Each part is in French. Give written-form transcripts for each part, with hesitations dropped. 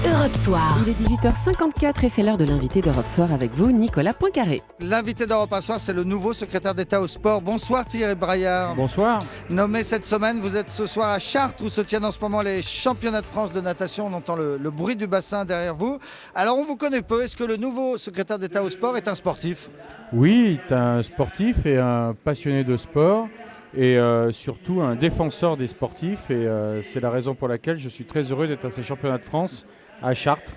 Europe Soir. Il est 18h54 et c'est l'heure de l'invité d'Europe Soir avec vous, Nicolas Poincaré. L'invité d'Europe Soir, c'est le nouveau secrétaire d'État au sport. Bonsoir Thierry Braillard. Bonsoir. Nommé cette semaine, vous êtes ce soir à Chartres où se tiennent en ce moment les championnats de France de natation. On entend le bruit du bassin derrière vous. Alors on vous connaît peu. Est-ce que le nouveau secrétaire d'État au sport est un sportif ? Oui, tu es un sportif et un passionné de sport et surtout un défenseur des sportifs. Et c'est la raison pour laquelle je suis très heureux d'être à ces championnats de France à Chartres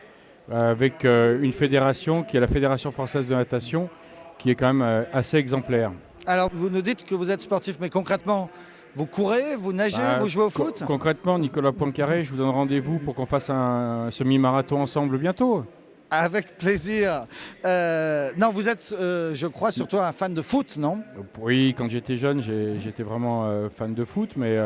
avec une fédération qui est la Fédération française de natation qui est quand même assez exemplaire. Alors vous nous dites que vous êtes sportif, mais concrètement, vous courez, vous nagez, vous jouez au foot ? Concrètement, Nicolas Poincaré, je vous donne rendez-vous pour qu'on fasse un semi-marathon ensemble bientôt. Avec plaisir. Non, vous êtes, je crois, surtout un fan de foot, non ? Oui, quand j'étais jeune, j'étais vraiment fan de foot, mais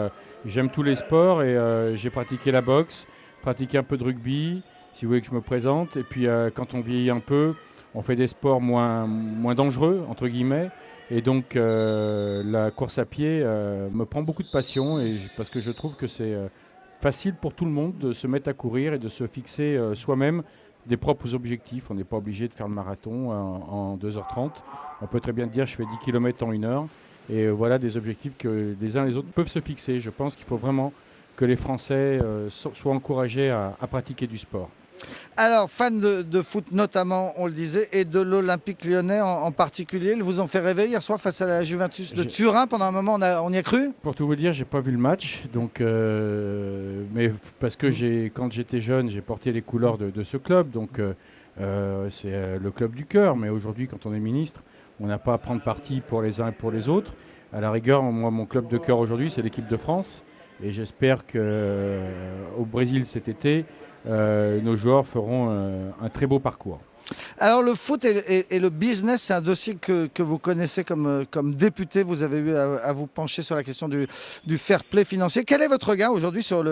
j'aime tous les sports et j'ai pratiqué la boxe, pratiqué un peu de rugby, si vous voulez que je me présente. Et puis quand on vieillit un peu, on fait des sports moins dangereux, entre guillemets. Et donc la course à pied me prend beaucoup de passion parce que je trouve que c'est facile pour tout le monde de se mettre à courir et de se fixer soi-même des propres objectifs. On n'est pas obligé de faire le marathon en 2h30. On peut très bien dire je fais 10 km en 1 heure. Et voilà des objectifs que les uns et les autres peuvent se fixer. Je pense qu'il faut vraiment que les Français soient encouragés à pratiquer du sport. Alors, fan de foot notamment, on le disait, et de l'Olympique lyonnais en particulier. Ils vous ont fait rêver hier soir face à la Juventus de Turin. Pendant un moment, on y a cru ? Pour tout vous dire, j'ai pas vu le match. Donc, mais parce que quand j'étais jeune, j'ai porté les couleurs de ce club. Donc, c'est le club du cœur. Mais aujourd'hui, quand on est ministre, on n'a pas à prendre parti pour les uns et pour les autres. À la rigueur, moi, mon club de cœur aujourd'hui, c'est l'équipe de France. Et j'espère qu'au Brésil cet été, nos joueurs feront un très beau parcours. Alors le foot et le business, c'est un dossier que vous connaissez comme député. Vous avez eu à vous pencher sur la question du fair play financier. Quel est votre regard aujourd'hui sur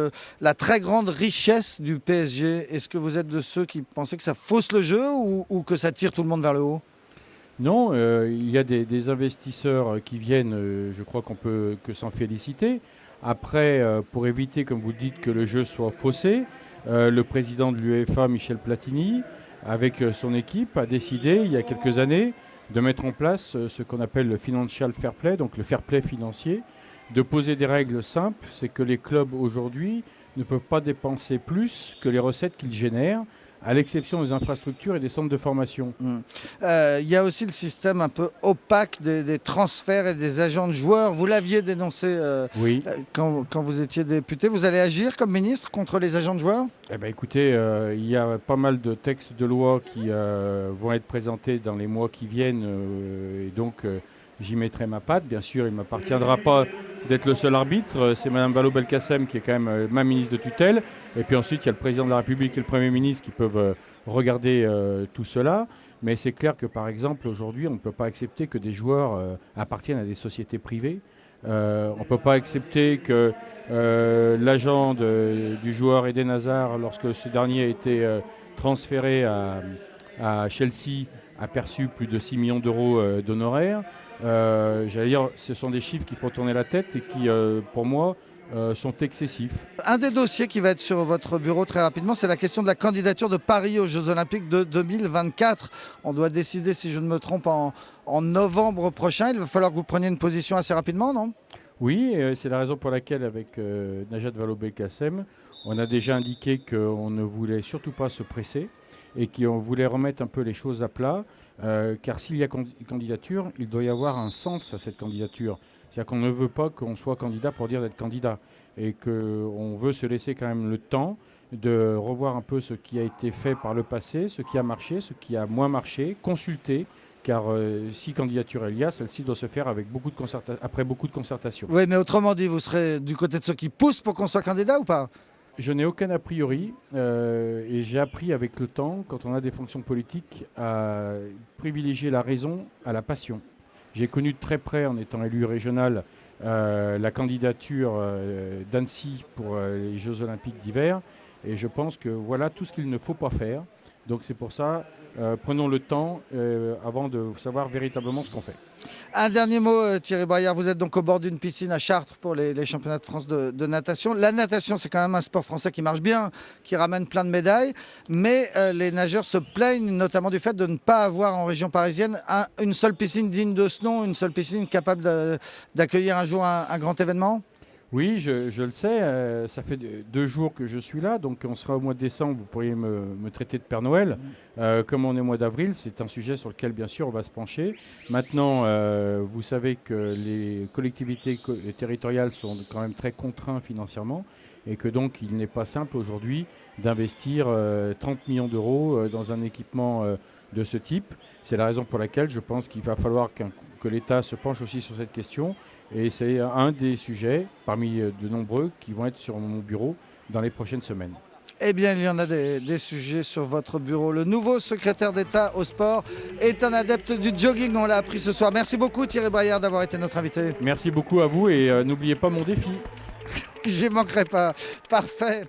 la très grande richesse du PSG ? Est-ce que vous êtes de ceux qui pensaient que ça fausse le jeu ou que ça tire tout le monde vers le haut ? Non, il y a des investisseurs qui viennent, je crois qu'on peut que s'en féliciter. Après, pour éviter, comme vous dites, que le jeu soit faussé, le président de l'UEFA, Michel Platini, avec son équipe, a décidé, il y a quelques années, de mettre en place ce qu'on appelle le financial fair play, donc le fair play financier, de poser des règles simples, c'est que les clubs aujourd'hui ne peuvent pas dépenser plus que les recettes qu'ils génèrent, à l'exception des infrastructures et des centres de formation. Il y a aussi le système un peu opaque des transferts et des agents de joueurs. Vous l'aviez dénoncé Oui. Quand vous étiez député. Vous allez agir comme ministre contre les agents de joueurs ? Eh ben, écoutez, il y a pas mal de textes de loi qui vont être présentés dans les mois qui viennent et donc j'y mettrai ma patte. Bien sûr, il ne m'appartiendra pas d'être le seul arbitre. C'est Mme Vallaud-Belkacem qui est quand même ma ministre de tutelle. Et puis ensuite, il y a le président de la République et le Premier ministre qui peuvent regarder tout cela. Mais c'est clair que, par exemple, aujourd'hui, on ne peut pas accepter que des joueurs appartiennent à des sociétés privées. On ne peut pas accepter que l'agent du joueur Eden Hazard, lorsque ce dernier a été transféré à Chelsea, a perçu plus de 6 millions d'euros d'honoraires. J'allais dire, ce sont des chiffres qui font tourner la tête et qui, pour moi, sont excessifs. Un des dossiers qui va être sur votre bureau très rapidement, c'est la question de la candidature de Paris aux Jeux Olympiques de 2024. On doit décider, si je ne me trompe, en novembre prochain. Il va falloir que vous preniez une position assez rapidement, non ? Oui, c'est la raison pour laquelle, avec Najat Vallaud-Belkacem, on a déjà indiqué qu'on ne voulait surtout pas se presser et qu'on voulait remettre un peu les choses à plat. Car s'il y a candidature, il doit y avoir un sens à cette candidature. C'est-à-dire qu'on ne veut pas qu'on soit candidat pour dire d'être candidat et qu'on veut se laisser quand même le temps de revoir un peu ce qui a été fait par le passé, ce qui a marché, ce qui a moins marché, consulter, car si candidature il y a, celle-ci doit se faire avec après beaucoup de concertation. Oui, mais autrement dit, vous serez du côté de ceux qui poussent pour qu'on soit candidat ou pas ? Je n'ai aucun a priori et j'ai appris avec le temps, quand on a des fonctions politiques, à privilégier la raison à la passion. J'ai connu de très près, en étant élu régional, la candidature d'Annecy pour les Jeux Olympiques d'hiver. Et je pense que voilà tout ce qu'il ne faut pas faire. Donc c'est pour ça, prenons le temps avant de savoir véritablement ce qu'on fait. Un dernier mot, Thierry Braillard. Vous êtes donc au bord d'une piscine à Chartres pour les championnats de France de natation. La natation, c'est quand même un sport français qui marche bien, qui ramène plein de médailles. Mais les nageurs se plaignent notamment du fait de ne pas avoir en région parisienne une seule piscine digne de ce nom, une seule piscine capable d'accueillir un jour un grand événement. Oui, je le sais. Ça fait 2 jours que je suis là, donc on sera au mois de décembre. Vous pourriez me traiter de Père Noël. Comme on est au mois d'avril, c'est un sujet sur lequel, bien sûr, on va se pencher. Maintenant, vous savez que les collectivités territoriales sont quand même très contraintes financièrement et que donc il n'est pas simple aujourd'hui d'investir 30 millions d'euros dans un équipement de ce type. C'est la raison pour laquelle je pense qu'il va falloir que l'État se penche aussi sur cette question. Et c'est un des sujets, parmi de nombreux, qui vont être sur mon bureau dans les prochaines semaines. Eh bien, il y en a des sujets sur votre bureau. Le nouveau secrétaire d'État au sport est un adepte du jogging, on l'a appris ce soir. Merci beaucoup Thierry Braillard d'avoir été notre invité. Merci beaucoup à vous et n'oubliez pas mon défi. J'y manquerai pas. Parfait.